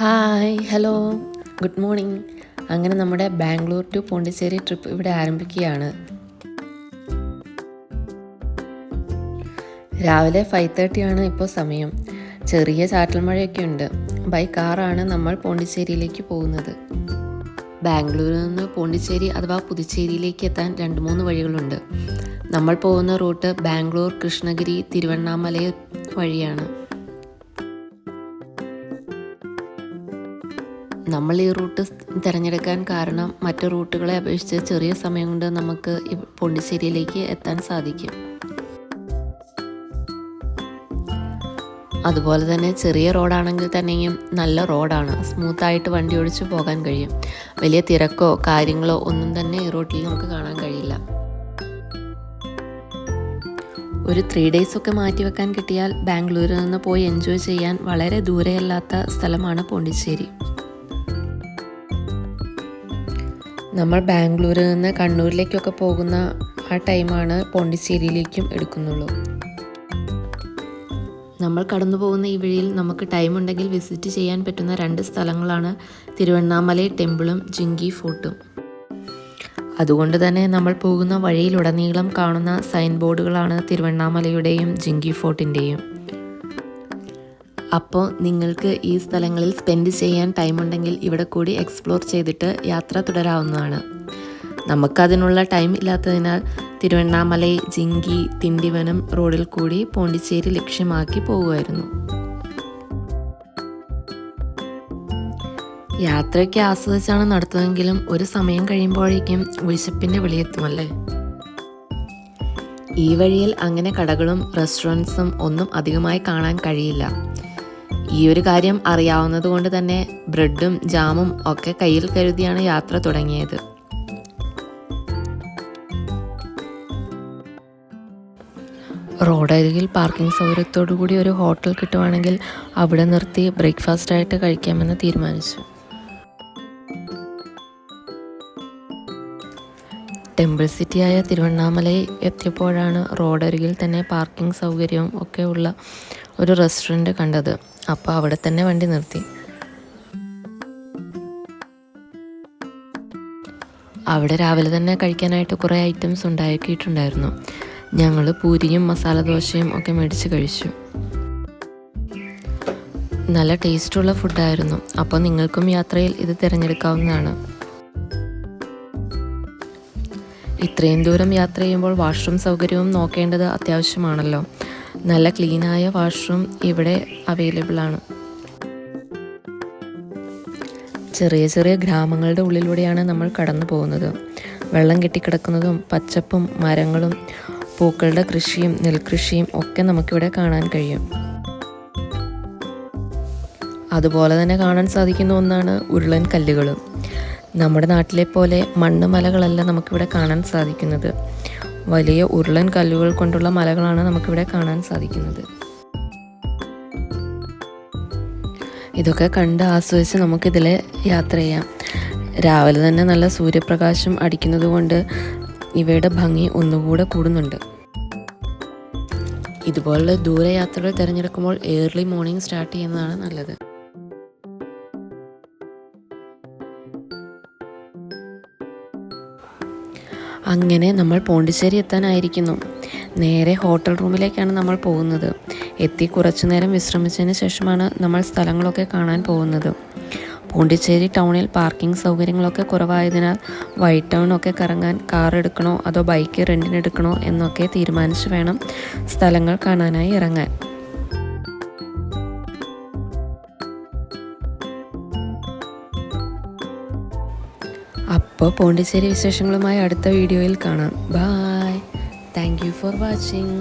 Hi hello good morning. അങ്ങനെ നമ്മുടെ Bangalore to Pondicherry trip ഇവിടെ ആരംഭിക്കുകയാണ്. രാവിലെ 5:30 ആണ് ഇപ്പോൾ സമയം. ചെറിയ ചാറ്റൽ മഴയൊക്കെ ഉണ്ട്. ബൈ കാറാണ് നമ്മൾ പോണ്ടിച്ചേരിയിലേക്ക് പോകുന്നത്. ബാംഗ്ലൂരിൽ നിന്ന് പോണ്ടിച്ചേരി അഥവാ പുതുച്ചേരിയിലേക്ക് എത്താൻ 2-3 വഴികളുണ്ട്. നമ്മൾ പോകുന്ന റൂട്ട് ബാംഗ്ലൂർ, കൃഷ്ണഗിരി, തിരുവണ്ണാമലൈ വഴിയാണ്. നമ്മൾ ഈ റൂട്ട് തിരഞ്ഞെടുക്കാൻ കാരണം മറ്റു റൂട്ടുകളെ അപേക്ഷിച്ച് ചെറിയ സമയം കൊണ്ട് നമുക്ക് പോണ്ടിച്ചേരിയിലേക്ക് എത്താൻ സാധിക്കും. അതുപോലെ തന്നെ ചെറിയ റോഡാണെങ്കിൽ തന്നെയും നല്ല റോഡാണ്. സ്മൂത്തായിട്ട് വണ്ടി ഓടിച്ച് പോകാൻ കഴിയും. വലിയ തിരക്കോ കാര്യങ്ങളോ ഒന്നും തന്നെ ഈ റൂട്ടിൽ നമുക്ക് കാണാൻ കഴിയില്ല. ഒരു 3 days ഒക്കെ മാറ്റി വെക്കാൻ കിട്ടിയാൽ ബാംഗ്ലൂരിൽ നിന്ന് പോയി എൻജോയ് ചെയ്യാൻ വളരെ ദൂരെയല്ലാത്ത സ്ഥലമാണ് പോണ്ടിച്ചേരി. നമ്മൾ ബാംഗ്ലൂരിൽ നിന്ന് കണ്ണൂരിലേക്കൊക്കെ പോകുന്ന ആ ടൈമാണ് പോണ്ടിച്ചേരിയിലേക്കും എടുക്കുന്നുള്ളൂ. നമ്മൾ കടന്നു പോകുന്ന ഈ വഴിയിൽ നമുക്ക് ടൈം ഉണ്ടെങ്കിൽ വിസിറ്റ് ചെയ്യാൻ പറ്റുന്ന 2 സ്ഥലങ്ങളാണ് തിരുവണ്ണാമലൈ ടെമ്പിളും ജിങ്കി ഫോർട്ടും. അതുകൊണ്ട് തന്നെ നമ്മൾ പോകുന്ന വഴിയിലുടനീളം കാണുന്ന സൈൻ ബോർഡുകളാണ് തിരുവണ്ണാമലയുടെയും ജിങ്കി ഫോർട്ടിൻ്റെയും. അപ്പോൾ നിങ്ങൾക്ക് ഈ സ്ഥലങ്ങളിൽ സ്പെൻഡ് ചെയ്യാൻ ടൈമുണ്ടെങ്കിൽ ഇവിടെ കൂടി എക്സ്പ്ലോർ ചെയ്തിട്ട് യാത്ര തുടരാവുന്നതാണ്. നമുക്കതിനുള്ള ടൈം ഇല്ലാത്തതിനാൽ തിരുവണ്ണാമലൈ, ജിങ്കി, തിണ്ടിവനം റോഡിൽ കൂടി പോണ്ടിച്ചേരി ലക്ഷ്യമാക്കി പോകുമായിരുന്നു. യാത്രയ്ക്ക് ആസ്വദിച്ചാണ് നടത്തുന്നതെങ്കിലും ഒരു സമയം കഴിയുമ്പോഴേക്കും വിശപ്പിൻ്റെ വിളിയെത്തുമല്ലേ. ഈ വഴിയിൽ അങ്ങനെ കടകളും റെസ്റ്റോറൻറ്റ്സും ഒന്നും അധികമായി കാണാൻ കഴിയില്ല. ഈ ഒരു കാര്യം അറിയാവുന്നത് കൊണ്ട് തന്നെ ബ്രെഡും ജാമും ഒക്കെ കയ്യിൽ കരുതിയാണ് യാത്ര തുടങ്ങിയത്. റോഡരികിൽ പാർക്കിംഗ് സൗകര്യത്തോടു കൂടി ഒരു ഹോട്ടൽ കിട്ടുവാണെങ്കിൽ അവിടെ നിർത്തി ബ്രേക്ക്ഫാസ്റ്റായിട്ട് കഴിക്കാമെന്ന് തീരുമാനിച്ചു. ടെമ്പിൾ സിറ്റിയായ തിരുവണ്ണാമലൈ എത്തിയപ്പോഴാണ് റോഡരികിൽ തന്നെ പാർക്കിംഗ് സൗകര്യവും ഒക്കെ ഉള്ള ഒരു റെസ്റ്റോറൻറ്റ് കണ്ടത്. അപ്പോൾ അവിടെ തന്നെ വണ്ടി നിർത്തി. അവിടെ രാവിലെ തന്നെ കഴിക്കാനായിട്ട് കുറേ ഐറ്റംസ് ഉണ്ടാക്കിയിട്ടുണ്ടായിരുന്നു. ഞങ്ങൾ പൂരിയും മസാല ദോശയും ഒക്കെ മേടിച്ച് കഴിച്ചു. നല്ല ടേസ്റ്റുള്ള ഫുഡായിരുന്നു. അപ്പോൾ നിങ്ങൾക്കും യാത്രയിൽ ഇത് തിരഞ്ഞെടുക്കാവുന്നതാണ്. ഇത്രയും ദൂരം യാത്ര ചെയ്യുമ്പോൾ വാഷ്റൂം സൗകര്യവും നോക്കേണ്ടത് അത്യാവശ്യമാണല്ലോ. നല്ല ക്ലീനായ വാഷ്റൂം ഇവിടെ അവൈലബിൾ ആണ്. ചെറിയ ചെറിയ ഗ്രാമങ്ങളുടെ ഉള്ളിലൂടെയാണ് നമ്മൾ കടന്നു പോകുന്നത്. വെള്ളം കെട്ടിക്കിടക്കുന്നതും പച്ചപ്പും മരങ്ങളും പൂക്കളുടെ കൃഷിയും നെൽകൃഷിയും ഒക്കെ നമുക്കിവിടെ കാണാൻ കഴിയും. അതുപോലെ തന്നെ കാണാൻ സാധിക്കുന്ന ഒന്നാണ് ഉരുളൻ കല്ലുകളും. നമ്മുടെ നാട്ടിലെ പോലെ മണ്ണ് മലകളല്ല നമുക്കിവിടെ കാണാൻ സാധിക്കുന്നത്. വലിയ ഉരുളൻ കല്ലുകൾ കൊണ്ടുള്ള മലകളാണ് നമുക്കിവിടെ കാണാൻ സാധിക്കുന്നത്. ഇതൊക്കെ കണ്ട് ആസ്വദിച്ച് നമുക്കിതിൽ യാത്ര ചെയ്യാം. രാവിലെ തന്നെ നല്ല സൂര്യപ്രകാശം അടിക്കുന്നത് കൊണ്ട് ഇവയുടെ ഭംഗി ഒന്നുകൂടെ കൂടുന്നുണ്ട്. ഇതുപോലുള്ള ദൂരയാത്രകൾ തിരഞ്ഞെടുക്കുമ്പോൾ ഏർലി മോർണിംഗ് സ്റ്റാർട്ട് ചെയ്യുന്നതാണ് നല്ലത്. അങ്ങനെ നമ്മൾ പോണ്ടിച്ചേരി എത്താനായിരിക്കുന്നു. നേരെ ഹോട്ടൽ റൂമിലേക്കാണ് നമ്മൾ പോകുന്നത്. എത്തി കുറച്ചു നേരം വിശ്രമിച്ചതിന് ശേഷമാണ് നമ്മൾ സ്ഥലങ്ങളൊക്കെ കാണാൻ പോകുന്നത്. പോണ്ടിച്ചേരി ടൗണിൽ പാർക്കിംഗ് സൗകര്യങ്ങളൊക്കെ കുറവായതിനാൽ വൈറ്റ് ടൗണൊക്കെ കറങ്ങാൻ കാർ എടുക്കണോ അതോ ബൈക്ക് റെൻറ്റിനെടുക്കണോ എന്നൊക്കെ തീരുമാനിച്ച് വേണം സ്ഥലങ്ങൾ കാണാനായി ഇറങ്ങാൻ. അപ്പോൾ പോണ്ടിച്ചേരി വിശേഷങ്ങളുമായി അടുത്ത വീഡിയോയിൽ കാണാം. Bye. Thank you for watching.